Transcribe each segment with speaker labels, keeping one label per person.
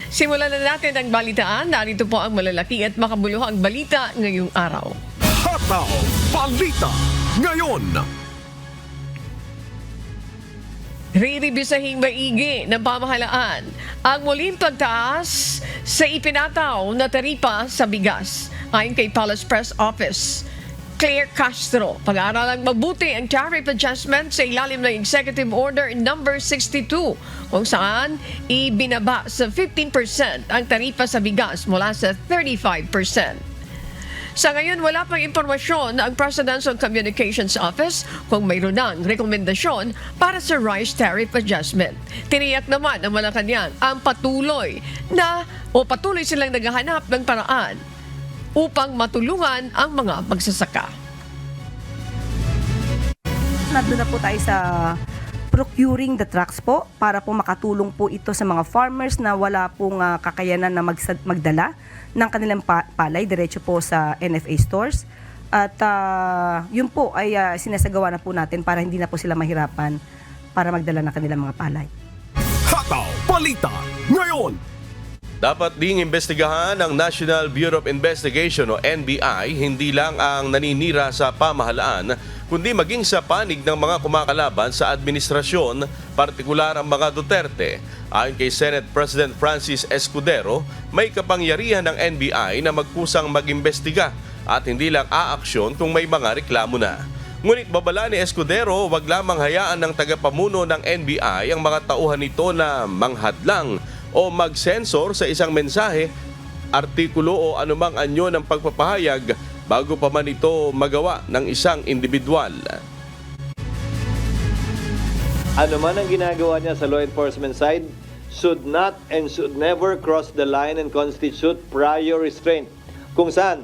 Speaker 1: Simulan na natin ang balitaan. Narito po ang malalaki at makabuluhang balita ngayong araw.
Speaker 2: Hataw Balita ngayon.
Speaker 1: Riribisahing maigi ng pamahalaan ang muling pagtaas sa ipinataw na taripa sa bigas. Ayon kay Palace Press Office, Claire Castro, pag-aaralang mabuti ang tariff adjustment sa ilalim ng Executive Order number 62 kung saan ibinaba sa 15% ang taripa sa bigas mula sa 35%. Sa ngayon, wala pang impormasyon ang Presidential Communications Office kung mayroon ng rekomendasyon para sa rice tariff adjustment. Tiniyak naman ng Malacanang ang patuloy silang naghahanap ng paraan upang matulungan ang mga magsasaka.
Speaker 3: Nandun na po tayo sa procuring the trucks po para po makatulong po ito sa mga farmers na wala pong kakayanan na magdala ng kanilang palay diretso po sa NFA stores. At yun po ay sinasagawa na po natin para hindi na po sila mahirapan para magdala ng kanilang mga palay.
Speaker 2: Hataw Balita ngayon.
Speaker 4: Dapat ding imbestigahan ng National Bureau of Investigation o NBI hindi lang ang naninira sa pamahalaan kundi maging sa panig ng mga kumakalaban sa administrasyon, partikular ang mga Duterte. Ayon kay Senate President Francis Escudero, may kapangyarihan ng NBI na magkusang mag-imbestiga at hindi lang aaksyon kung may mga reklamo na. Ngunit babala ni Escudero, wag lamang hayaan ng tagapamuno ng NBI ang mga tauhan nito na manghadlang o mag-sensor sa isang mensahe, artikulo o anumang anyo ng pagpapahayag bago pa man ito magawa ng isang individual.
Speaker 5: Ano man ang ginagawa niya sa law enforcement side should not and should never cross the line and constitute prior restraint. Kung saan,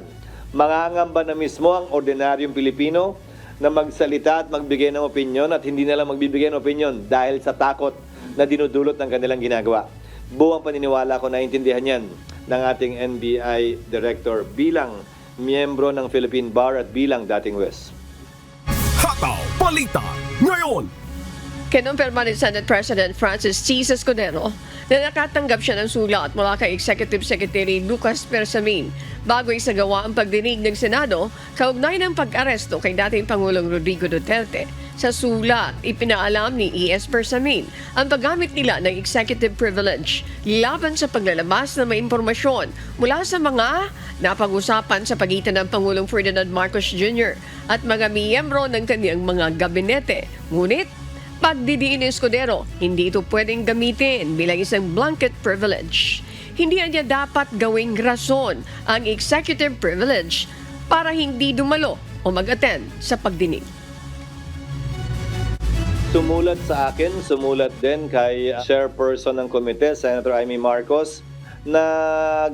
Speaker 5: mangangamba na mismo ang ordinaryong Pilipino na magsalita at magbigay ng opinyon at hindi na lang magbibigay ng opinyon dahil sa takot na dinudulot ng kanilang ginagawa. Buwang paniniwala ko na intindihan yan ng ating NBI Director bilang miyembro ng Philippine Bar at bilang dating West.
Speaker 2: Hataw Balita ngayon.
Speaker 1: Kinumpirma ni Senate President Francis C. Escudero na nakatanggap siya ng sulat mula kay Executive Secretary Lucas Bersamin bago isagawa ang pagdinig ng Senado kaugnay ng pag-aresto kay dating Pangulong Rodrigo Duterte. Sa sulat, ipinaalam ni E.S. Bersamin ang paggamit nila ng executive privilege laban sa paglalabas ng may impormasyon mula sa mga napag-usapan sa pagitan ng Pangulong Ferdinand Marcos Jr. at mga miyembro ng kanyang mga gabinete. Ngunit, pagdidiin ni Escudero, hindi ito pwedeng gamitin bilang isang blanket privilege. Hindi niya dapat gawing rason ang executive privilege para hindi dumalo o mag-attend sa pagdinig.
Speaker 5: Sumulat sa akin, sumulat din kay chairperson ng komite, Senator Amy Marcos, na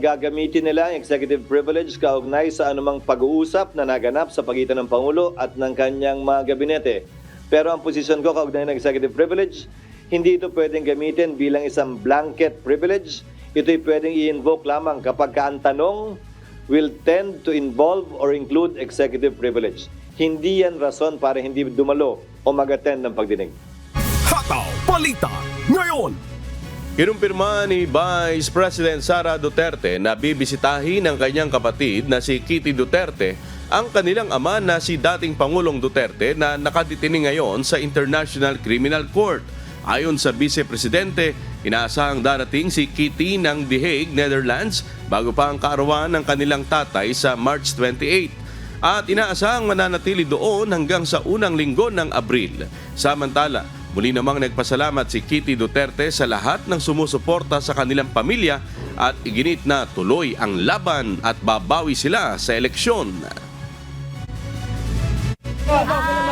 Speaker 5: gagamitin nila ang executive privilege kaugnay sa anumang pag-uusap na naganap sa pagitan ng Pangulo at ng kanyang mga gabinete. Pero ang posisyon ko kaugnay ng executive privilege, hindi ito pwedeng gamitin bilang isang blanket privilege. Ito'y pwedeng i-invoke lamang kapag ang tanong will tend to involve or include executive privilege. Hindi yan rason para hindi dumalo o mag-attend ng pagdinig.
Speaker 2: Hataw Balita ngayon.
Speaker 4: Kinumpirma ni Vice President Sara Duterte na bibisitahin ng kanyang kapatid na si Kitty Duterte ang kanilang ama na si dating Pangulong Duterte na nakadetini ngayon sa International Criminal Court. Ayon sa Vice Presidente, inaasahang darating si Kitty ng The Hague, Netherlands bago pa ang kaarawan ng kanilang tatay sa March 28. At inaasahang mananatili doon hanggang sa unang linggo ng Abril. Samantala, muli namang nagpasalamat si Kitty Duterte sa lahat ng sumusuporta sa kanilang pamilya at iginit na tuloy ang laban at babawi sila sa eleksyon.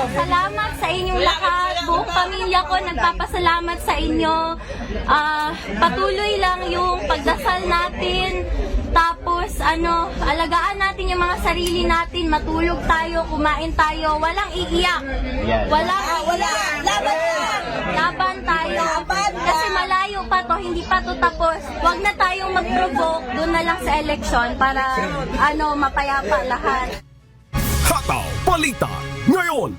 Speaker 6: Salamat sa inyong lahat. Buong pamilya ko nagpapasalamat sa inyo. Patuloy lang yung pagdasal natin. Tapos, alagaan natin yung mga sarili natin. Matulog tayo, kumain tayo. Walang iiyak. Walang laban tayo. Kasi malayo pa to, hindi pa to tapos. Huwag na tayong mag-provoke. Doon na lang sa eleksyon para mapayapa lahat.
Speaker 2: Hataw Balita ngayon.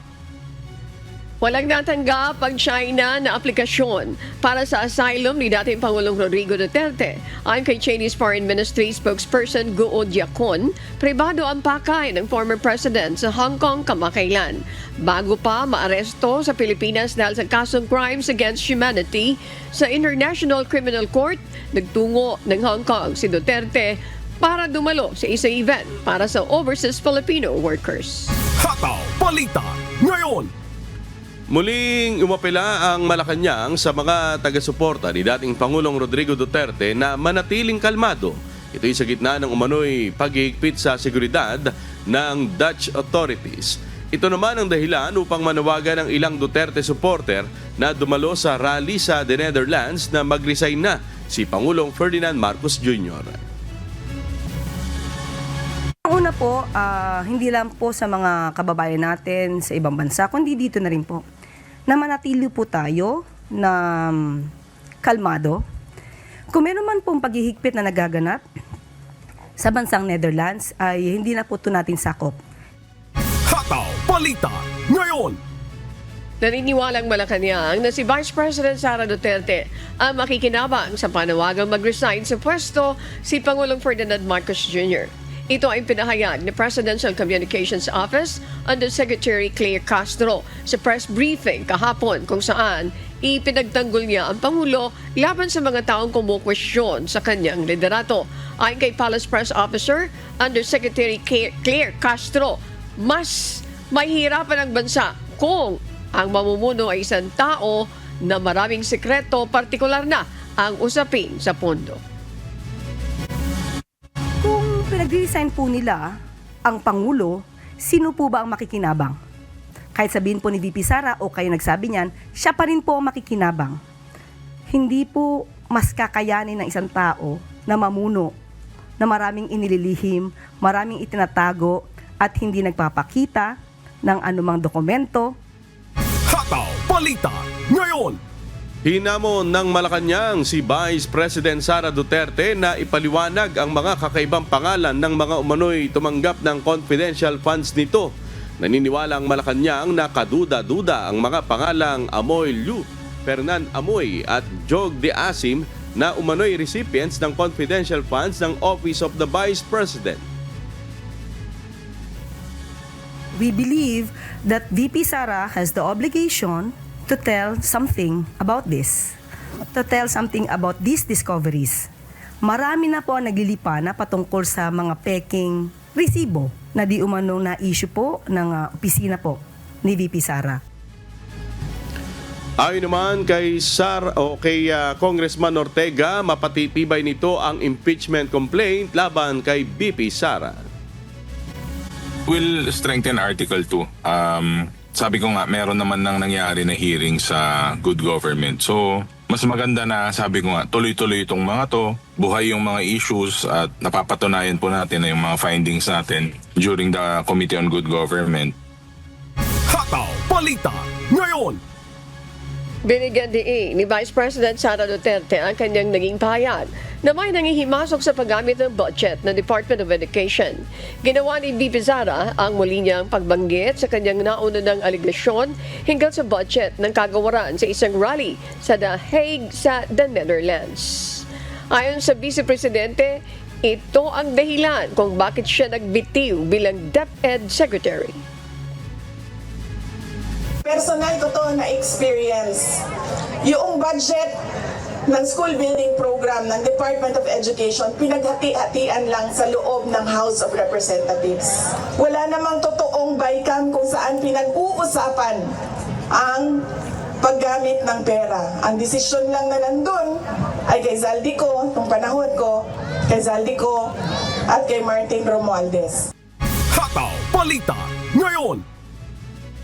Speaker 1: Walang natanggap ang China na aplikasyon para sa asylum ni dating Pangulong Rodrigo Duterte. Ayon kay Chinese Foreign Ministry spokesperson Guo Jiakun, pribado ang pakay ng former president sa Hong Kong kamakailan. Bago pa maaresto sa Pilipinas dahil sa kasong crimes against humanity sa International Criminal Court, nagtungo ng Hong Kong si Duterte para dumalo sa isang event para sa overseas Filipino workers.
Speaker 2: Hataw Balita ngayon.
Speaker 4: Muling umapela ang Malacanang sa mga taga-suporta ni dating Pangulong Rodrigo Duterte na manatiling kalmado. Ito'y sa gitna ng umano'y paghihigpit sa seguridad ng Dutch authorities. Ito naman ang dahilan upang manawagan ng ilang Duterte supporter na dumalo sa rally sa The Netherlands na mag-resign na si Pangulong Ferdinand Marcos Jr.
Speaker 3: Una po, hindi lang po sa mga kababayan natin sa ibang bansa, kundi dito na rin po, na manatili po tayo na kalmado. Kung meron man pong paghihigpit na nagaganap sa bansang Netherlands, ay hindi na po ito natin sakop.
Speaker 2: Hataw Balita ngayon.
Speaker 1: Naniniwalang Malacanang na si Vice President Sara Duterte ang makikinabang sa panawagang mag-resign sa pwesto si Pangulong Ferdinand Marcos Jr. Ito ay pinahayag ni Presidential Communications Office Undersecretary Claire Castro sa press briefing kahapon kung saan ipinagtanggol niya ang Pangulo laban sa mga taong kumukwestiyon sa kanyang liderato. Ayon kay Palace Press Officer Undersecretary Claire Castro, mas mahihirapan ang bansa kung ang mamumuno ay isang tao na maraming sekreto, partikular na ang usapin sa pondo.
Speaker 3: Kung pinag-resign po nila ang Pangulo, sino po ba ang makikinabang? Kahit sabihin po ni VP Sara o kayo nagsabi niyan, siya pa rin po ang makikinabang. Hindi po mas kakayanin ng isang tao na mamuno, na maraming inililihim, maraming itinatago at hindi nagpapakita ng anumang dokumento.
Speaker 2: Hataw Balita ngayon.
Speaker 4: Hinamon ng Malacanang si Vice President Sara Duterte na ipaliwanag ang mga kakaibang pangalan ng mga umano'y tumanggap ng confidential funds nito. Naniniwala ang Malacanang na kaduda-duda ang mga pangalang Amoy Liu, Fernan Amoy at Jog de Asim na umano'y recipients ng confidential funds ng Office of the Vice President.
Speaker 3: We believe that VP Sara has the obligation to tell something about this, to tell something about these discoveries. Marami na po ang naglilipa na patungkol sa mga peking resibo na di umanong na issue po ng opisina po ni VP Sara.
Speaker 4: Ayon naman kay Congressman Ortega, mapatitibay nito ang impeachment complaint laban kay VP Sara.
Speaker 7: Will strengthen Article 2. Sabi ko nga, meron naman nang nangyari na hearing sa good government. So, mas maganda na sabi ko nga, tuloy-tuloy itong mga to, buhay yung mga issues at napapatunayan po natin na yung mga findings natin during the Committee on Good Government.
Speaker 2: Hataw Balita ngayon.
Speaker 1: Binigyan din ni Vice President Sara Duterte ang kanyang naging pahayag na may nangihimasok sa paggamit ng budget ng Department of Education. Ginawa ni VP Sara ang muli niyang pagbanggit sa kanyang nauna ng aligasyon hinggil sa budget ng kagawaran sa isang rally sa The Hague sa The Netherlands. Ayon sa Vice Presidente, ito ang dahilan kung bakit siya nagbitiw bilang DepEd Secretary.
Speaker 8: Personal ko to na experience. Yung budget ng school building program ng Department of Education, pinaghati-hatian lang sa loob ng House of Representatives. Wala namang totoong BICAM kung saan pinag-uusapan ang paggamit ng pera. Ang desisyon lang na nandun ay kay Zaldico, nung panahon ko, kay Zaldico at kay Martin Romualdez.
Speaker 2: Hataw Balita ngayon.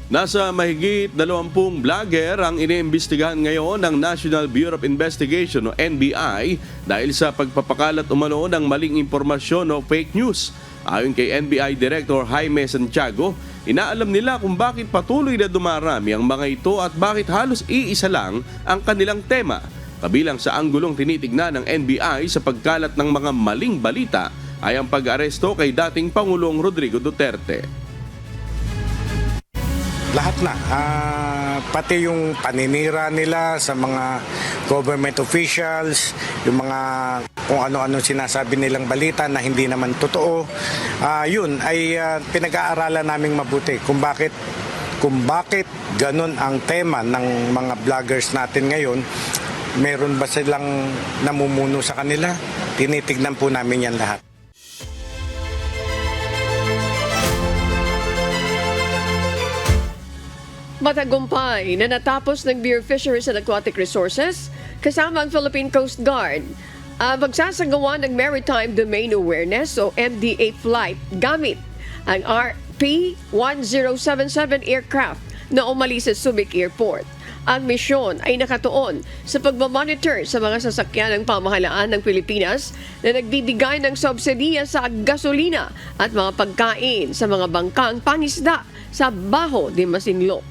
Speaker 4: Nasa mahigit 20 vlogger ang iniimbestigahan ngayon ng National Bureau of Investigation o NBI dahil sa pagpapakalat umano ng maling impormasyon o fake news. Ayon kay NBI Director Jaime Santiago, inaalam nila kung bakit patuloy na dumarami ang mga ito at bakit halos iisa lang ang kanilang tema. Kabilang sa anggulong tinitignan ng NBI sa pagkalat ng mga maling balita ay ang pag-aresto kay dating Pangulong Rodrigo Duterte.
Speaker 9: Lahat na. pati yung paninira nila sa mga government officials, yung mga kung ano-ano sinasabi nilang balita na hindi naman totoo, yun ay pinag-aaralan naming mabuti kung bakit ganun ang tema ng mga vloggers natin ngayon. Meron ba silang namumuno sa kanila? Tinitignan po namin yan lahat.
Speaker 1: Matagumpay na natapos ng Bureau of Fisheries and Aquatic Resources kasama ang Philippine Coast Guard ang magsasagawa ng Maritime Domain Awareness o MDA flight gamit ang RP-1077 aircraft na umalis sa Subic Airport. Ang misyon ay nakatuon sa pagmamonitor sa mga sasakyan ng pamahalaan ng Pilipinas na nagbibigay ng subsidiya sa gasolina at mga pagkain sa mga bangkang pangisda sa Baho de Masinloc.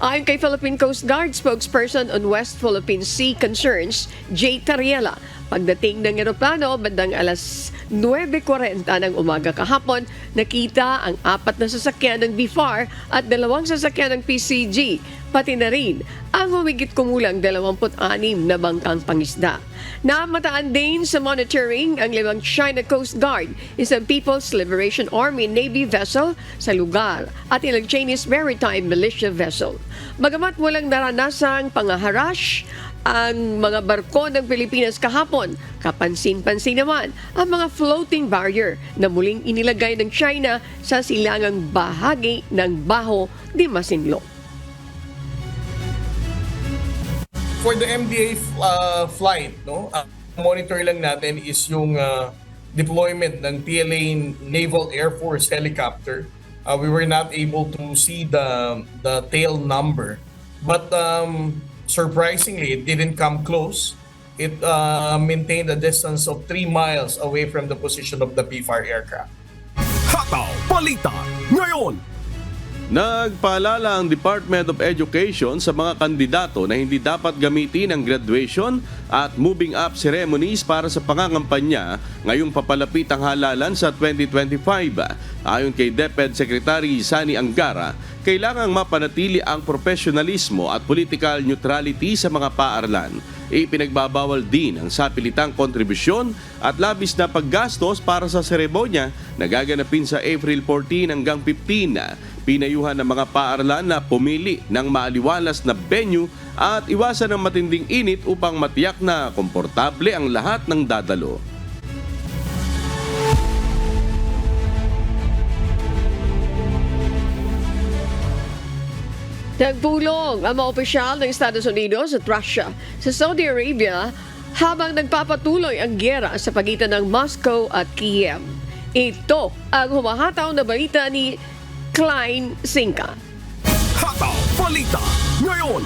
Speaker 1: Ayon kay Philippine Coast Guard spokesperson on West Philippine Sea Concerns, Jay Tariela, pagdating ng eroplano bandang alas 9:40 ng umaga kahapon, nakita ang 4 na sasakyan ng BFAR at 2 sasakyan ng PCG, pati na rin ang humigit kumulang 26 na bangkang pangisda. Namataan din sa monitoring ang 5 China Coast Guard, isang People's Liberation Army Navy vessel sa lugar at ilang Chinese Maritime Militia vessel. Bagamat walang naranasang pangaharash ang mga barko ng Pilipinas kahapon, kapansin-pansin naman ang mga floating barrier na muling inilagay ng China sa silangang bahagi ng Baho de Masinloc.
Speaker 10: For the MDA flight, monitor lang natin is yung deployment ng PLA Naval Air Force helicopter. We were not able to see the tail number, but surprisingly, it didn't come close. It maintained a distance of 3 miles away from the position of the PFAR aircraft.
Speaker 2: Hataw Balita ngayon.
Speaker 4: Nagpaalala ang Department of Education sa mga kandidato na hindi dapat gamitin ang graduation at moving up ceremonies para sa pangangampanya ngayong papalapit ang halalan sa 2025. Ayon kay DepEd Secretary Sani Angara, kailangang mapanatili ang profesionalismo at political neutrality sa mga paaralan. Ipinagbabawal din ang sapilitang kontribusyon at labis na paggastos para sa seremonya na gaganapin sa April 14 hanggang 15. Pinayuhan ng mga paaralan na pumili ng maaliwalas na venue at iwasan ng matinding init upang matiyak na komportable ang lahat ng dadalo.
Speaker 1: Nagpulong ang mga opisyal ng Estados Unidos at Russia sa Saudi Arabia habang nagpapatuloy ang gyera sa pagitan ng Moscow at Kiev. Ito ang humahataw na balita ni Klein Sinka.
Speaker 2: Hataw Balita ngayon.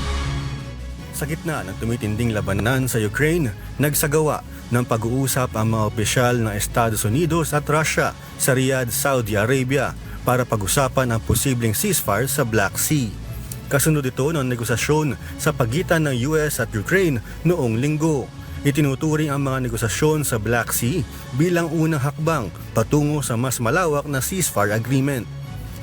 Speaker 11: Sa gitna ng tumitinding labanan sa Ukraine, nagsagawa ng pag-uusap ang mga opisyal ng Estados Unidos at Russia sa Riyadh, Saudi Arabia para pag-usapan ang posibleng ceasefire sa Black Sea. Kasunod ito ng negosasyon sa pagitan ng US at Ukraine noong linggo. Itinuturing ang mga negosasyon sa Black Sea bilang unang hakbang patungo sa mas malawak na ceasefire agreement.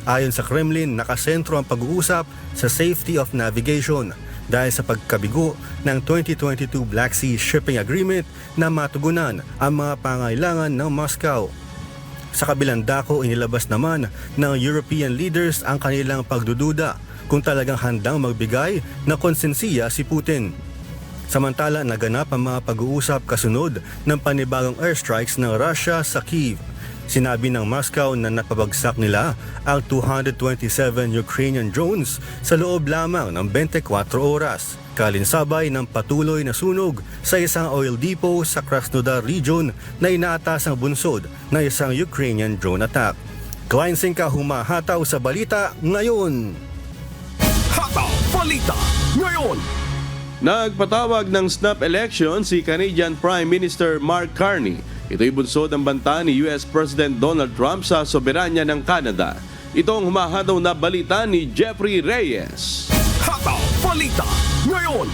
Speaker 11: Ayon sa Kremlin, nakasentro ang pag-uusap sa safety of navigation dahil sa pagkabigo ng 2022 Black Sea Shipping Agreement na matugunan ang mga pangailangan ng Moscow. Sa kabilang dako, inilabas naman ng European leaders ang kanilang pagdududa kung talagang handang magbigay ng konsensiya si Putin. Samantala, naganap ang mga pag-uusap kasunod ng panibagong airstrikes ng Russia sa Kyiv. Sinabi ng Moscow na napabagsak nila ang 227 Ukrainian drones sa loob lamang ng 24 oras, kalinsabay ng patuloy na sunog sa isang oil depot sa Krasnodar region na inaatasang bunsod ng isang Ukrainian drone attack. Klein Sinka, humahataw sa balita ngayon.
Speaker 2: Hataw Balita ngayon.
Speaker 4: Nagpatawag ng snap election si Canadian Prime Minister Mark Carney. Ito'y bunsod ng banta ni US President Donald Trump sa soberanya ng Canada. Ito ang humahataw na balita ni Jeffrey Reyes.
Speaker 2: Hataw Balita ngayon.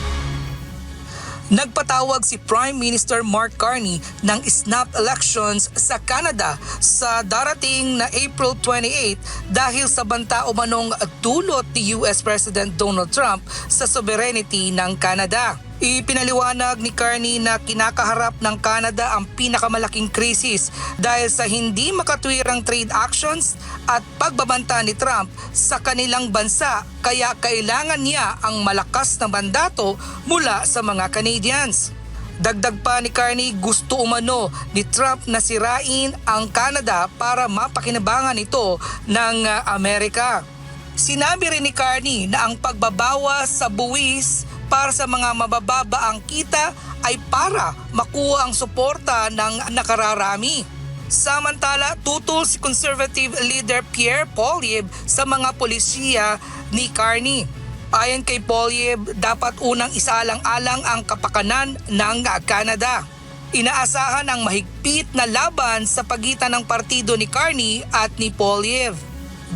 Speaker 12: Nagpatawag si Prime Minister Mark Carney ng snap elections sa Canada sa darating na April 28 dahil sa banta umanong dulot ni US President Donald Trump sa sovereignty ng Canada. Ipinaliwanag ni Carney na kinakaharap ng Canada ang pinakamalaking krisis dahil sa hindi makatwirang trade actions at pagbabanta ni Trump sa kanilang bansa, kaya kailangan niya ang malakas na mandato mula sa mga Canadians. Dagdag pa ni Carney, gusto umano ni Trump na sirain ang Canada para mapakinabangan ito ng Amerika. Sinabi rin ni Carney na ang pagbabawas sa buwis para sa mga mabababa ang kita ay para makuha ang suporta ng nakararami. Samantala, tutol si conservative leader Pierre Poilievre sa mga polisiya ni Carney. Ayon kay Poilievre, dapat unang isaalang-alang ang kapakanan ng Canada. Inaasahan ang mahigpit na laban sa pagitan ng partido ni Carney at ni Poilievre.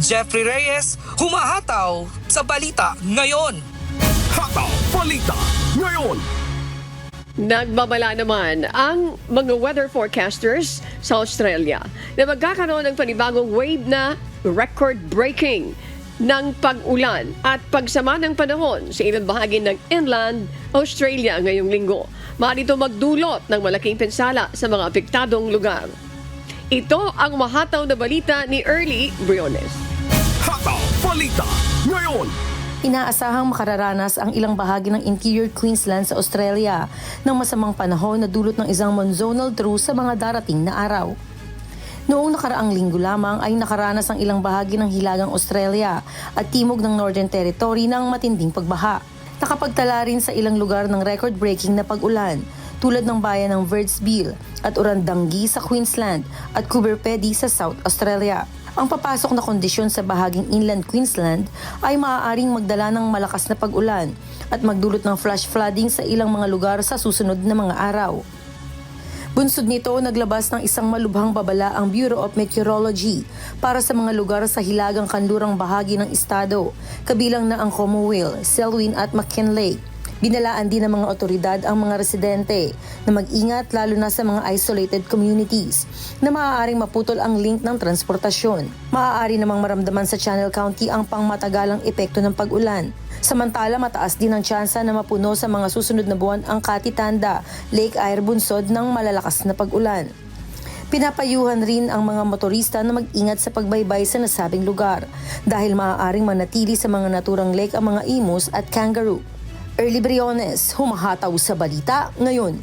Speaker 12: Jeffrey Reyes, humahataw sa Balita Ngayon.
Speaker 2: Hataw Balita Ngayon.
Speaker 1: Nagbabala naman ang mga weather forecasters sa Australia na magkakaroon ng panibagong wave na record-breaking ng pag-ulan at pagsama ng panahon sa ilang bahagi ng inland Australia ngayong linggo. Maaari ito magdulot ng malaking pinsala sa mga apektadong lugar. Ito ang mahataw na balita ni Early Briones.
Speaker 2: Hataw Balita Ngayon.
Speaker 13: Inaasahang makararanas ang ilang bahagi ng interior Queensland sa Australia ng masamang panahon na dulot ng isang monzonal trough sa mga darating na araw. Noong nakaraang linggo lamang ay nakaranas ang ilang bahagi ng hilagang Australia at timog ng Northern Territory ng matinding pagbaha. Nakapagtala rin sa ilang lugar ng record-breaking na pag-ulan tulad ng bayan ng Birdsville at Urandangi sa Queensland at Coober Pedy sa South Australia. Ang papasok na kondisyon sa bahaging inland Queensland ay maaaring magdala ng malakas na pag-ulan at magdulot ng flash flooding sa ilang mga lugar sa susunod na mga araw. Bunsod nito, naglabas ng isang malubhang babala ang Bureau of Meteorology para sa mga lugar sa hilagang kanlurang bahagi ng estado, kabilang na ang Commonwealth, Selwyn at McKinley. Binalaan din ng mga otoridad ang mga residente na mag-ingat lalo na sa mga isolated communities na maaaring maputol ang link ng transportasyon. Maaari namang maramdaman sa Channel County ang pangmatagalang epekto ng pag-ulan. Samantala, mataas din ang tsansa na mapuno sa mga susunod na buwan ang Katitanda, Lake Eyre bunsod ng malalakas na pag-ulan. Pinapayuhan rin ang mga motorista na mag-ingat sa pagbaybay sa nasabing lugar dahil maaaring manatili sa mga naturang lake ang mga imus at kangaroo. Early Briones, humahataw sa Balita Ngayon.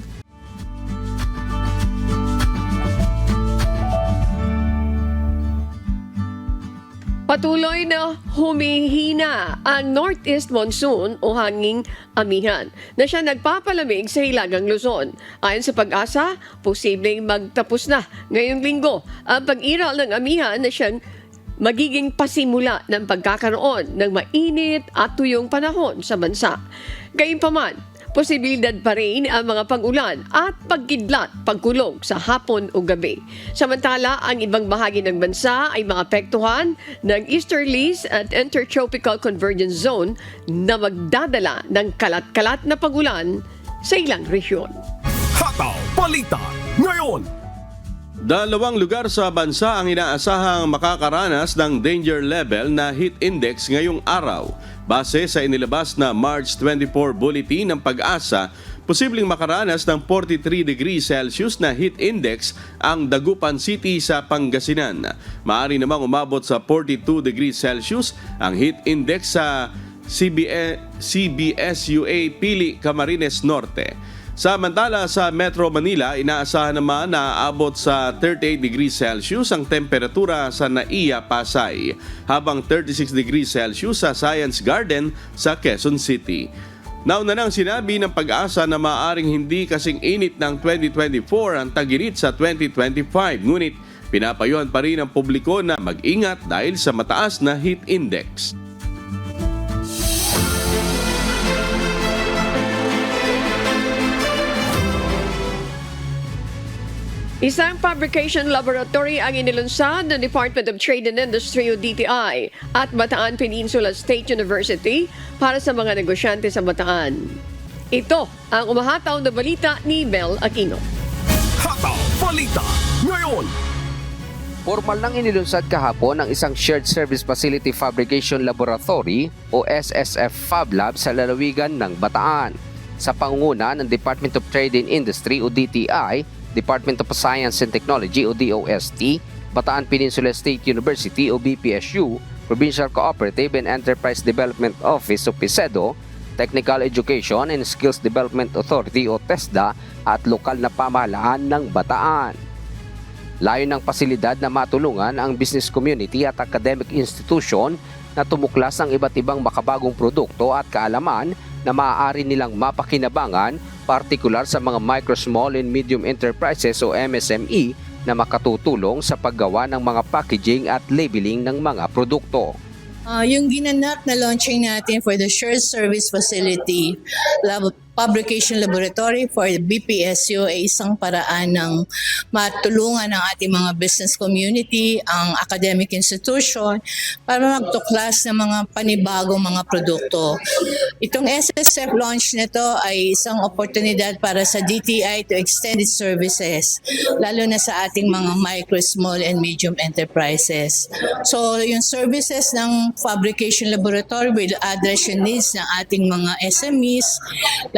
Speaker 1: Patuloy na humihina ang northeast monsoon o hanging amihan na siya nagpapalamig sa hilagang Luzon. Ayon sa Pag-asa, posibleng magtapos na ngayong linggo ang pag-iral ng amihan na siyang magiging pasimula ng pagkakaroon ng mainit at tuyong panahon sa bansa. Gayunpaman, posibilidad pa rin ang mga pag-ulan at pagkidlat, pagkulog sa hapon o gabi. Samantala, ang ibang bahagi ng bansa ay maapektuhan ng easterlies at intertropical convergence zone na magdadala ng kalat-kalat na pag-ulan sa ilang rehiyon.
Speaker 2: Hataw Balita Ngayon.
Speaker 4: Dalawang lugar sa bansa ang inaasahang makakaranas ng danger level na heat index ngayong araw. Base sa inilabas na March 24 bulletin ng Pag-asa, posibleng makaranas ng 43 degrees Celsius na heat index ang Dagupan City sa Pangasinan. Maaari namang umabot sa 42 degrees Celsius ang heat index sa CBSUA Pili, Camarines Norte. Samantala sa Metro Manila, inaasahan naman na aabot sa 38 degrees Celsius ang temperatura sa Naiya, Pasay, habang 36 degrees Celsius sa Science Garden sa Quezon City. Nauna nang sinabi ng Pag-asa na maaaring hindi kasing init ng 2024 ang tag-init sa 2025, ngunit pinapayuhan pa rin ang publiko na mag-ingat dahil sa mataas na heat index.
Speaker 1: Isang fabrication laboratory ang inilunsad ng Department of Trade and Industry o DTI at Bataan Peninsula State University para sa mga negosyante sa Bataan. Ito ang umahataw na balita ni Mel Aquino.
Speaker 2: Hataw Balita ngayon.
Speaker 14: Formal nang inilunsad kahapon ang isang Shared Service Facility Fabrication Laboratory o SSF Fab Lab sa lalawigan ng Bataan. Sa pangunguna ng Department of Trade and Industry o DTI, Department of Science and Technology o DOST, Bataan Peninsula State University o BPSU, Provincial Cooperative and Enterprise Development Office o PICEDO, Technical Education and Skills Development Authority o TESDA at lokal na pamahalaan ng Bataan. Layo ng pasilidad na matulungan ang business community at academic institution na tumuklas ng iba't ibang makabagong produkto at kaalaman na maaari nilang mapakinabangan, partikular sa mga micro, small and medium enterprises o MSME na makatutulong sa paggawa ng mga packaging at labeling ng mga produkto.
Speaker 15: Yung ginanap na launching natin for the Shared Service Facility Fabrication Laboratory for the BPSU ay isang paraan ng matulungan ng ating mga business community, ang academic institution, para magtuklas ng mga panibagong mga produkto. Itong SSF launch nito ay isang oportunidad para sa DTI to extend its services, lalo na sa ating mga micro, small, and medium enterprises. So yung services ng Fabrication Laboratory will address yung needs ng ating mga SMEs,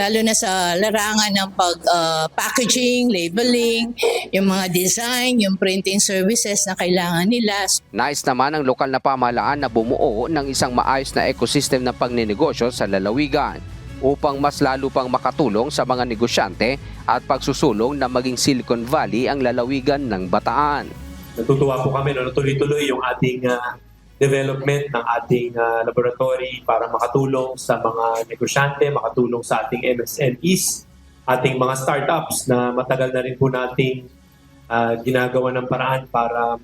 Speaker 15: lalo na sa larangan ng packaging, labeling, yung mga design, yung printing services na kailangan nila.
Speaker 14: Nais naman ng lokal na pamahalaan na bumuo ng isang maayos na ecosystem ng pagninegosyo sa lalawigan upang mas lalo pang makatulong sa mga negosyante at pagsusulong na maging Silicon Valley ang lalawigan ng Bataan.
Speaker 16: Natutuwa po kami na tuloy-tuloy yung ating development ng ating laboratory para makatulong sa mga negosyante, makatulong sa ating MSMEs, ating mga startups na matagal na rin po nating ginagawa ng paraan para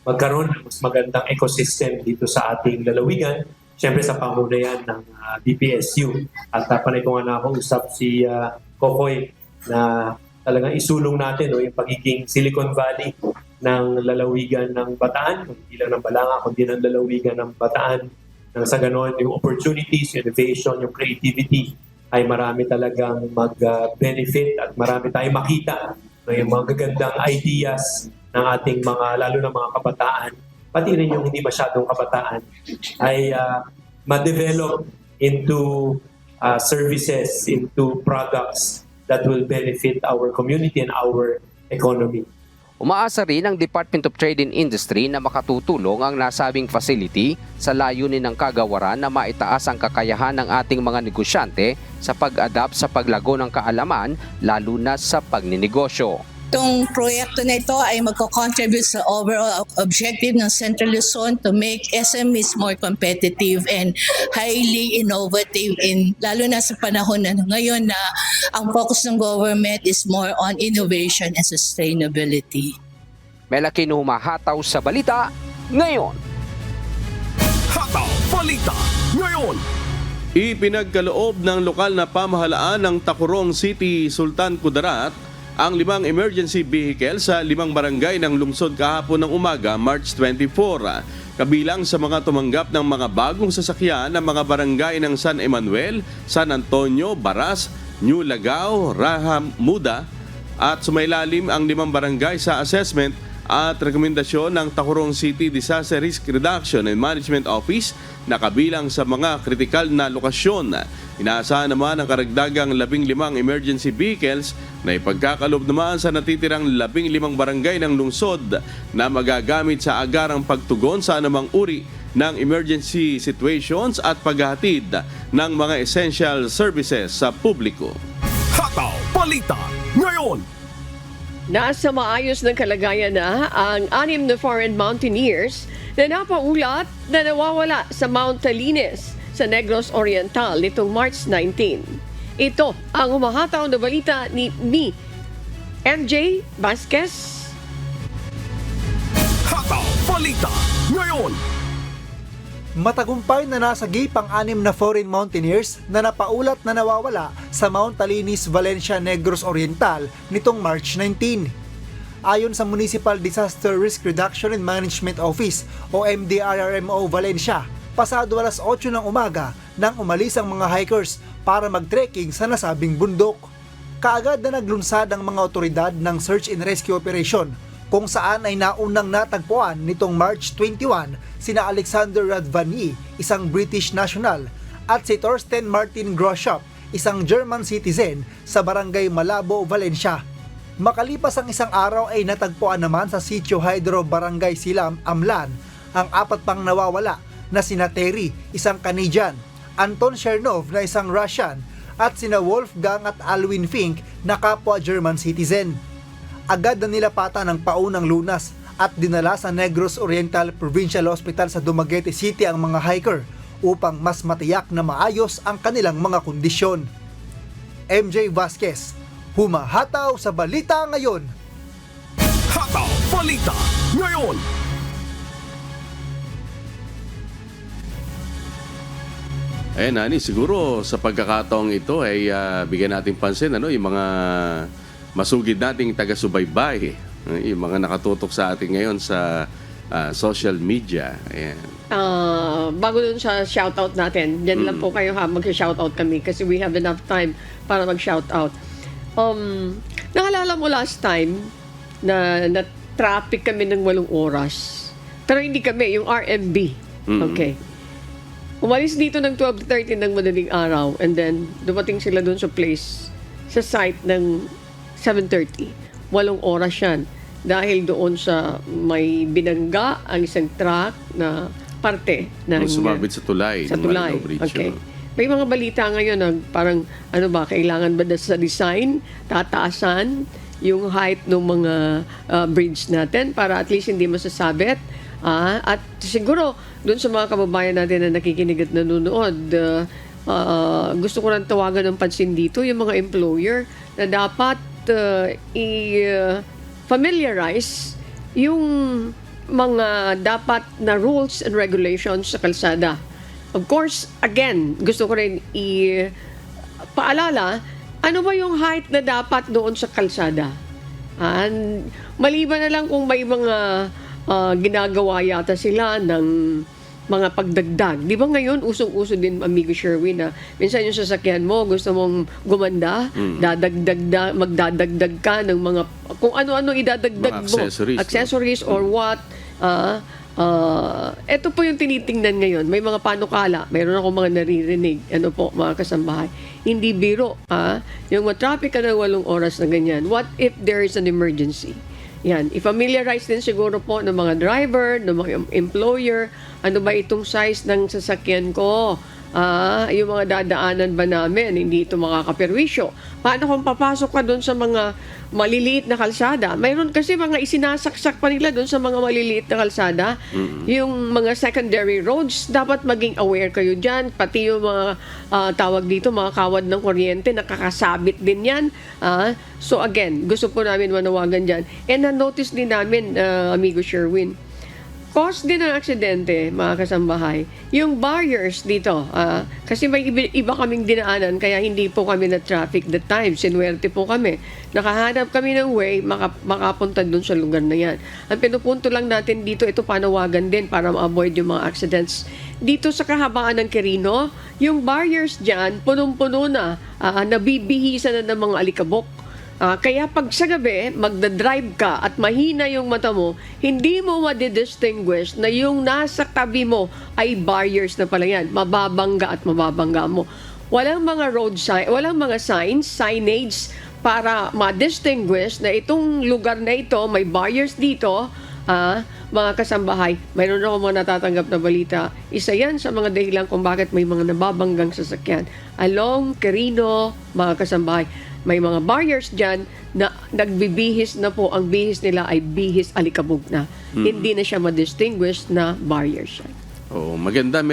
Speaker 16: magkaroon ng mas magandang ecosystem dito sa ating lalawigan. Siyempre sa pamunayan ng BPSU. At panay ko nga nakausap si Kokoy na talagang isulong natin yung pagiging Silicon Valley ng lalawigan ng Bataan, hindi lang ng Balanga, kundi ng lalawigan ng Bataan. Nang sa ganon, yung opportunities, yung innovation, yung creativity ay marami talagang mag-benefit at marami tayong makita yung mga gagandang ideas ng ating mga, lalo na mga kabataan, pati rin yung hindi masyadong kabataan, ay ma-develop into services, into products that will benefit our community and our economy.
Speaker 14: Umaasa rin ang Department of Trade and Industry na makatutulong ang nasabing facility sa layunin ng kagawaran na maitaas ang kakayahan ng ating mga negosyante sa pag-adapt sa paglago ng kaalaman, lalo na sa pagninegosyo.
Speaker 15: Itong proyekto na ito ay magko-contribute sa overall objective ng Central Luzon to make SMEs more competitive and highly innovative, lalo na sa panahon na ngayon na ang focus ng government is more on innovation and sustainability.
Speaker 14: Mel Aquino, humahataw sa balita ngayon.
Speaker 2: Hataw Balita ngayon.
Speaker 4: Ipinagkaloob ng lokal na pamahalaan ng Tacurong City, Sultan Kudarat ang 5 emergency vehicle sa 5 barangay ng lungsod kahapon ng umaga, March 24. Kabilang sa mga tumanggap ng mga bagong sasakyan ng mga barangay ng San Emanuel, San Antonio, Baras, New Lagao, Raham, Muda at sumailalim ang 5 barangay sa assessment at rekomendasyon ng Tacurong City Disaster Risk Reduction and Management Office na kabilang sa mga kritikal na lokasyon. Inaasahan naman ang karagdagang 15 emergency vehicles na ipagkakalob naman sa natitirang 15 barangay ng lungsod na magagamit sa agarang pagtugon sa anumang uri ng emergency situations at paghahatid ng mga essential services sa publiko.
Speaker 2: Hataw Balita ngayon.
Speaker 1: Nasa maayos ng kalagayan na ang 6 na foreign mountaineers na napaulat na nawawala sa Mount Talines sa Negros Oriental nitong March 19. Ito ang umahataw na balita ni MJ Vasquez.
Speaker 2: Hataw Balita ngayon.
Speaker 17: Matagumpay na nasagip ang 6 na foreign mountaineers na napaulat na nawawala sa Mount Talines, Valencia, Negros Oriental nitong March 19. Ayon sa Municipal Disaster Risk Reduction and Management Office o MDRRMO Valencia, pasado alas 8 ng umaga, nang umalis ang mga hikers para mag-trekking sa nasabing bundok. Kaagad na naglunsad ang mga otoridad ng search and rescue operation kung saan ay naunang natagpuan nitong March 21 sina Alexander Radvani, isang British national, at si Thorsten Martin Groshop, isang German citizen sa barangay Malabo, Valencia. Makalipas ang isang araw ay natagpuan naman sa Sitio Hydro Barangay Silam, Amlan, ang 4 pang nawawala na sina Terry, isang Canadian, Anton Chernov na isang Russian, at sina Wolfgang at Alwin Fink na kapwa German citizen. Agad na nilapatan ng paunang lunas at dinala sa Negros Oriental Provincial Hospital sa Dumaguete City ang mga hiker upang mas matiyak na maayos ang kanilang mga kondisyon. MJ Vasquez, humahataw sa Balita Ngayon.
Speaker 2: Hataw Balita Ngayon.
Speaker 4: Nani, siguro sa pagkakataong ito ay bigyan natin pansin yung mga masugid nating taga-subaybay, yung mga nakatutok sa atin ngayon sa social media. Ayan.
Speaker 1: Bago dun sa shoutout natin, dyan lang po kayo mag-shoutout kami kasi we have enough time para mag-shoutout. Nakalala mo last time na traffic kami ng 8 oras. Pero hindi kami, yung RMB. Okay. Umalis dito ng 12:30 ng madaling araw and then dumating sila dun sa place, sa site ng 7:30. 8 oras yan. Dahil doon sa may binangga ang isang truck na parte ng
Speaker 4: sumabit sa tulay.
Speaker 1: Sa tulay. Okay. May mga balita ngayon na parang kailangan ba sa design, tataasan yung height ng mga bridge natin para at least hindi masasabit. At siguro, doon sa mga kababayan natin na nakikinig at nanonood, gusto ko lang tawagan ng pansin dito yung mga employer na dapat i-familiarize yung mga dapat na rules and regulations sa kalsada. Of course, again, gusto ko rin i-paalala, ano ba yung height na dapat doon sa kalsada? Maliban na lang kung may mga ginagawa yata sila ng mga pagdagdag. Di ba ngayon, usong-uso din, Amigo Sherwin, na minsan yung sasakyan mo, gusto mong gumanda, magdadagdag ka ng mga, kung ano-ano idadagdag mo. Accessories or what. Ito po yung tinitingnan ngayon. May mga panukala. Mayroon akong mga naririnig. Ano po, mga kasambahay. Hindi biro. Yung matraffic ka ng 8 oras na ganyan. What if there is an emergency? Yan, i-familiarize din siguro po ng mga driver, ng mga employer, ano ba itong size ng sasakyan ko? Yung mga dadaanan ba namin, hindi ito makakaperwisyo? Paano kung papasok ka doon sa mga maliliit na kalsada? Mayroon kasi mga isinasaksak pa nila doon sa mga maliliit na kalsada. Yung mga secondary roads, dapat maging aware kayo dyan. Pati yung mga tawag dito, mga kawad ng kuryente, nakakasabit din yan. So again, gusto po namin manawagan dyan. And na-notice din namin, Amigo Sherwin, cause din ng aksidente, mga kasambahay, yung barriers dito. Kasi may iba kaming dinaanan, kaya hindi po kami na traffic that time. Sinuwerte po kami. Nakahanap kami ng way, makapunta dun sa lugar na yan. Ang pinupunto lang natin dito, ito panawagan din para ma-avoid yung mga accidents. Dito sa kahabaan ng Quirino, yung barriers dyan, punong-puno na, nabibihisan na ng mga alikabok. Kaya pag sa gabi, magdadrive ka at mahina yung mata mo, hindi mo madidistinguish na yung nasa tabi mo ay barriers na pala yan. Mababangga at mababangga mo. Walang mga road sign, walang mga signage para ma-distinguish na itong lugar na ito, may barriers dito, mga kasambahay. Mayroon ako mga natatanggap na balita. Isa yan sa mga dahilan kung bakit may mga nababanggang sasakyan. Along Quirino, mga kasambahay, may mga barriers dyan na nagbibihis na po. Ang bihis nila ay bihis alikabog na. Hindi na siya ma-distinguish na barriers siya.
Speaker 4: Maganda.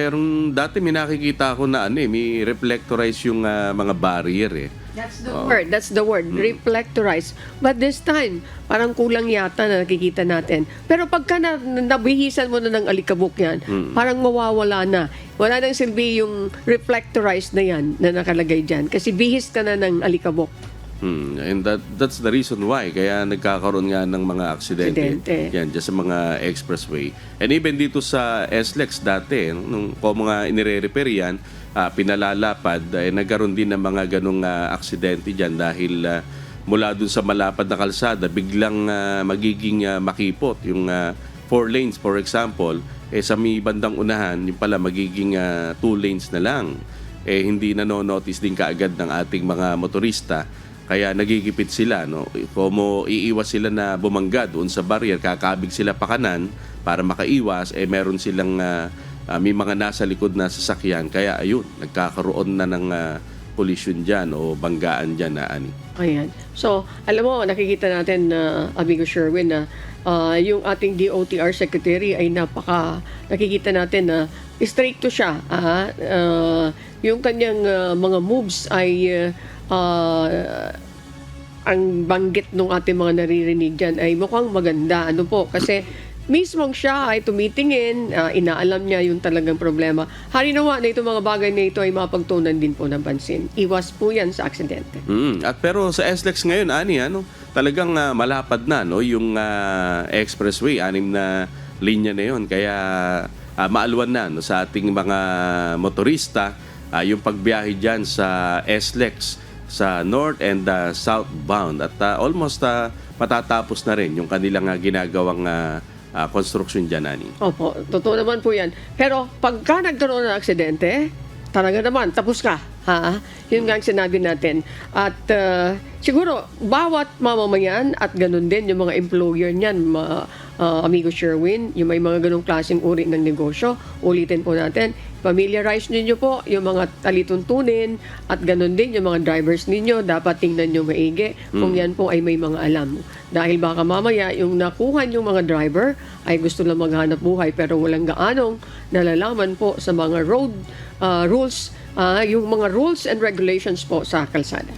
Speaker 4: Dati may nakikita ako na may reflectorize yung mga barrier
Speaker 1: That's the word. That's the word. Reflectorize. But this time, parang kulang yata na nakikita natin. Pero pagka nabihisan mo na ng alikabok yan, parang mawawala na. Wala nang silbi yung reflectorize na yan na nakalagay dyan. Kasi bihis ka na ng alikabok.
Speaker 4: And that's the reason why. Kaya nagkakaroon nga ng mga aksidente. Yan, dyan sa mga expressway. And even dito sa SLEX dati, nung mga inire-repair yan, pinalalapad, nagkaroon din ng mga ganong aksidente dyan dahil mula dun sa malapad na kalsada, biglang magiging makipot. Yung 4 lanes, for example, sa may bandang unahan, yung pala magiging 2 lanes na lang. Hindi nanonotice din kaagad ng ating mga motorista. Kaya nagigipit sila. No? Kung iiwas sila na bumangga doon sa barrier, kakabig sila pa kanan para makaiwas, meron silang may mga nasa likod na sasakyan. Kaya ayun, nagkakaroon na ng collision dyan o banggaan dyan na ani.
Speaker 1: Ayan. So, alam mo, nakikita natin na Amigo Sherwin na yung ating DOTR Secretary ay nakikita natin na straight to siya. Yung kanyang mga moves ay ang banggit ng ating mga naririnig dyan ay mukhang maganda. Ano po? Kasi mismong siya ay tumitingin, inaalam niya yung talagang problema. Harinawa na itong mga bagay na ito ay mapagtunan din po ng pansin. Iwas po yan sa aksidente.
Speaker 4: Pero sa SLEX ngayon, Ani, talagang malapad na yung expressway, 6 na linya na yun. Kaya maalwan na sa ating mga motorista yung pagbiyahe dyan sa SLEX sa north and southbound. At almost matatapos na rin yung kanilang ginagawang construction dyan, Ani.
Speaker 1: Opo, totoo naman po yan. Pero pagka nagkaroon ng aksidente, talaga naman, tapos ka. Yun nga ang sinabi natin. At siguro, bawat mamamayan at ganun din yung mga employer niyan, Amigo Sherwin, yung may mga ganung klaseng uri ng negosyo, ulitin po natin, familiarize ninyo po yung mga talituntunin at ganun din yung mga drivers ninyo, dapat tingnan nyo maigi kung yan po ay may mga alam. Dahil baka mamaya yung nakuha yung mga driver ay gusto lang maghanap buhay pero walang gaanong nalalaman po sa mga road rules, yung mga rules and regulations po sa kalsada.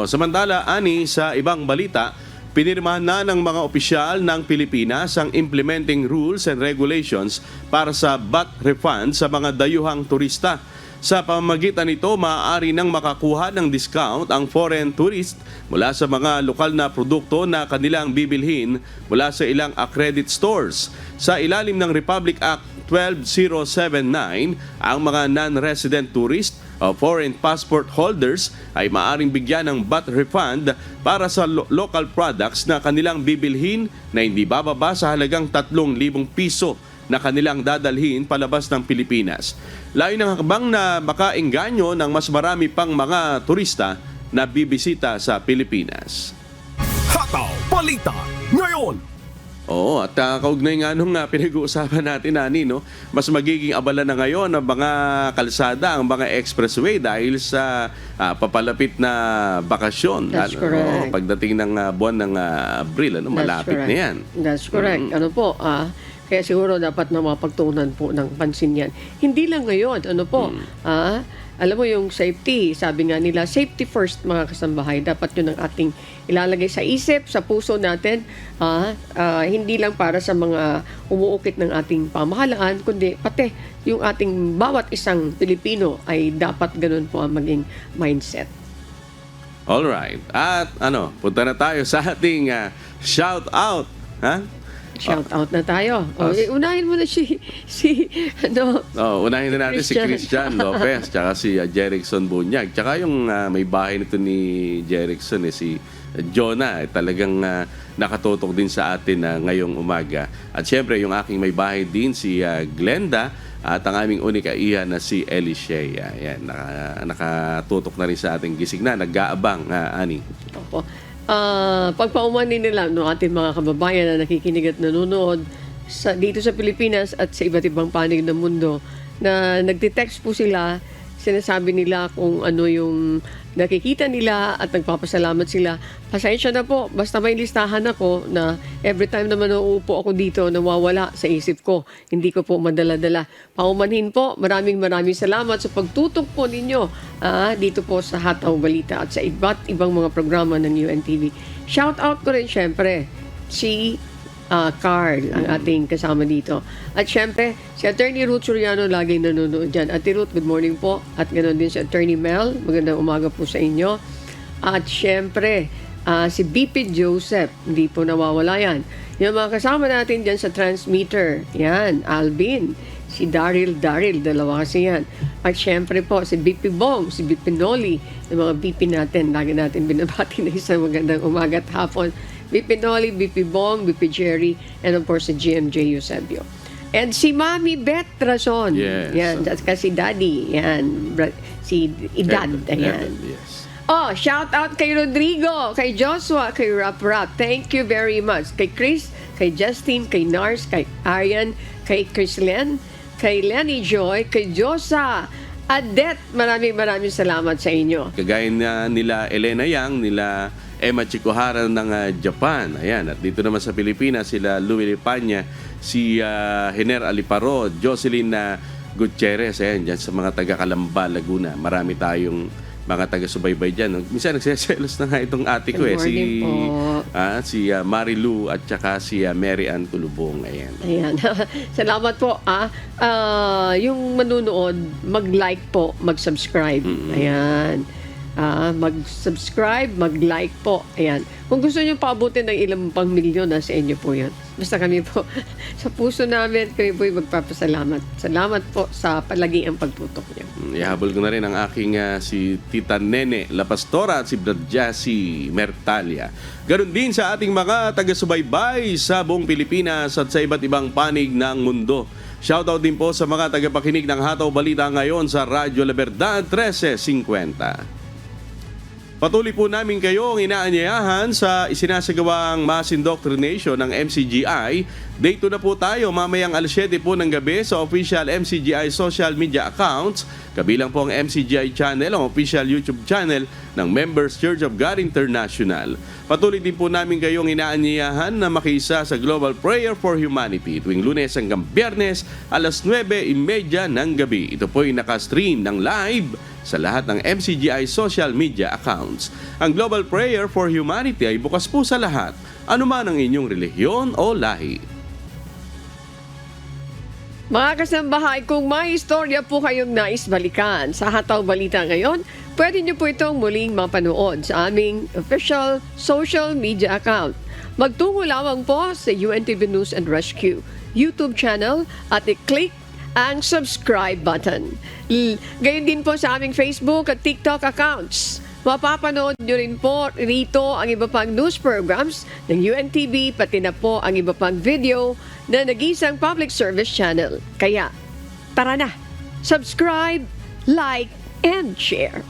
Speaker 4: Samantala, Ani, sa ibang balita, pinirmahan na ng mga opisyal ng Pilipinas ang implementing rules and regulations para sa VAT refund sa mga dayuhang turista. Sa pamamagitan nito, maaari nang makakuha ng discount ang foreign tourist mula sa mga lokal na produkto na kanilang bibilhin mula sa ilang accredited stores. Sa ilalim ng Republic Act 12079, ang mga non-resident tourist o foreign passport holders ay maaaring bigyan ng VAT refund para sa local products na kanilang bibilhin na hindi bababa sa halagang 3,000 piso na kanilang dadalhin palabas ng Pilipinas. Layo ng hakbang na makaengganyo ng mas marami pang mga turista na bibisita sa Pilipinas.
Speaker 2: Hataw Balita ngayon.
Speaker 4: At kaugnay nga nung pinag-uusapan natin, Ani, mas magiging abala na ngayon ang mga kalsada, ang mga expressway dahil sa papalapit na bakasyon.
Speaker 1: That's correct.
Speaker 4: Pagdating ng buwan ng Abril, malapit na yan.
Speaker 1: That's correct. Ano po, kaya siguro dapat na mapagtuunan po ng pansin yan. Hindi lang ngayon, alam mo yung safety, sabi nga nila, safety first mga kasambahay. Dapat yun ang ating ilalagay sa isip, sa puso natin. Hindi lang para sa mga umuukit ng ating pamahalaan, kundi pati yung ating bawat isang Pilipino ay dapat ganun po ang maging mindset.
Speaker 4: Alright. At punta na tayo sa ating shout out.
Speaker 1: Shout out na tayo. Unahin mo na
Speaker 4: unahin na natin si Christian Lopez tsaka si Jerickson Bunyag. Tsaka yung may bahay nito ni Jerickson, si Jonah, talagang nakatutok din sa atin ngayong umaga. At syempre, yung aking may bahay din, si Glenda, at ang aming unika iha na si Elishay. Yan, nakatutok na rin sa ating gising na. Nag-aabang, Ani.
Speaker 1: Opo. Pagpaumanin nila ating mga kababayan na nakikinig at nanonood dito sa Pilipinas at sa iba't ibang panig ng mundo na nagte-text po sila, sinasabi nila kung ano yung nakikita nila at nagpapasalamat sila. Pasensya na po, basta may listahan ako na every time naman nauupo ako dito, nawawala sa isip ko. Hindi ko po madala-dala. Paumanhin po, maraming salamat sa pagtutok po ninyo dito po sa Hataw Balita at sa iba't ibang mga programa ng UNTV. Shout out ko rin syempre si Carl, ang ating kasama dito. At syempre, si Attorney Ruth Soriano laging nanonood dyan. Ate Ruth, good morning po. At ganoon din si Attorney Mel. Magandang umaga po sa inyo. At syempre, Si BP Joseph, hindi po nawawala yan. Yung mga kasama natin dyan sa transmitter, yan, Alvin, si Daryl, dalawa kasi yan. At syempre po, si BP Bong, si BP Noli, yung mga BP natin, lagi natin binabati na isang magandang umaga at hapon. BP Noli, BP Bong, BP Jerry, and of course si GMJ Eusebio. And si Mami Beth Rason,
Speaker 4: Yes.
Speaker 1: yan, at kasi Daddy, yan, si Idad, ayan.
Speaker 4: Yes.
Speaker 1: Oh, shout out kay Rodrigo, kay Joshua, kay Rap. Thank you very much. Kay Chris, kay Justin, kay Nars, kay Arian, kay Chrislen, kay Lenny Joy, kay Josa, Adet. Maraming salamat sa inyo.
Speaker 4: Kagaya na nila Elena Yang, nila Emma Chikohara ng Japan. Ayan, at dito naman sa Pilipinas, sila Louie Lipanya, si Hiner Aliparo, Jocelyn Gutierrez, ayan, dyan sa mga taga-Calamba, Laguna. Marami tayong mga taga-subaybay dyan. Minsan nagseselos na nga itong ate ko si Marilu at saka si Mary Ann Tulubong. Ayan.
Speaker 1: Salamat po. Yung manunood, mag-like po, mag-subscribe. Ayan. Mag-subscribe, mag-like po. Ayan. Kung gusto nyo paabutin ng ilang pang milyon, sa inyo po yan. Basta kami po, sa puso namin, kami po magpapasalamat. Salamat po sa palagiang pagtutok niyo.
Speaker 4: Ihabol ko na rin ang aking si Tita Nene La Pastora at si Brad Jassy Mertalia. Ganon din sa ating mga taga-subaybay sa buong Pilipinas at sa iba't ibang panig ng mundo. Shoutout din po sa mga tagapakinig ng Hataw Balita ngayon sa Radyo La Verdad 1350. Patuloy po namin kayong inaanyayahan sa isinasagawang mass indoctrination ng MCGI. Day 2 na po tayo mamayang 7:00 po ng gabi sa official MCGI social media accounts. Kabilang po ang MCGI channel, ang official YouTube channel ng Members Church of God International. Patuloy din po namin kayong inaanyayahan na makiisa sa Global Prayer for Humanity tuwing Lunes hanggang Biyernes 9:30 ng gabi. Ito po ay nakastream ng live sa lahat ng MCGI social media accounts. Ang Global Prayer for Humanity ay bukas po sa lahat, anuman ang inyong relihiyon o lahi.
Speaker 1: Mga kasambahay, kung may istorya po kayong nais balikan sa Hataw Balita ngayon, pwede nyo po itong muling mapanood sa aming official social media account. Magtungo lamang po sa UNTV News and Rescue YouTube channel at i-click ang subscribe button. Gayon din po sa aming Facebook at TikTok accounts. Mapapanood nyo rin po rito ang iba pang news programs ng UNTV, pati na po ang iba pang video na nag-isang public service channel. Kaya, tara na! Subscribe, like, and share.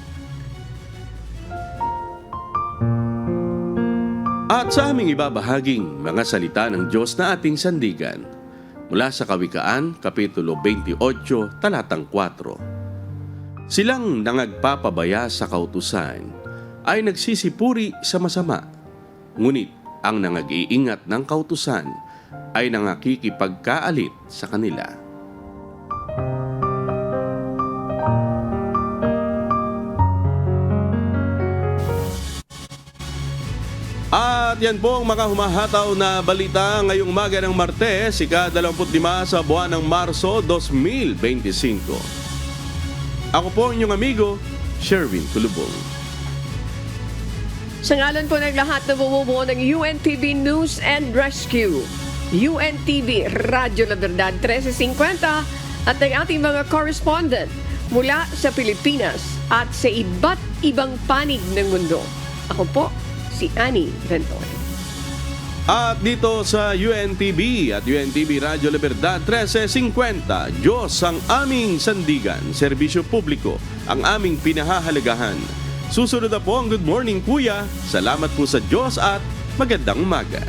Speaker 4: At sa aming ibabahaging mga salita ng Diyos na ating sandigan, mula sa Kawikaan, Kapitulo 28, Talatang 4. Silang nangagpapabaya sa kautusan ay nagsisipuri sa masama, ngunit ang nangag-iingat ng kautusan ay nangakikipagkaalit sa kanila. At yan po ang mga humahataw na balita ngayong umaga ng Martes, ika-25 sa buwan ng Marso 2025. Ako po ang inyong amigo, Sherwin Tulubong.
Speaker 1: Sa ngalan po ng lahat na bumubuo ng UNTV News and Rescue, UNTV Radyo La Verdad 1350 at ang ating mga correspondent mula sa Pilipinas at sa iba't ibang panig ng mundo. Ako po, si Annie Renton.
Speaker 4: At dito sa UNTV at UNTV Radyo La Verdad 1350, Diyos ang aming sandigan, serbisyo publiko ang aming pinahahalagahan. Susunod na po ang Good Morning Kuya. Salamat po sa Diyos at magandang umaga.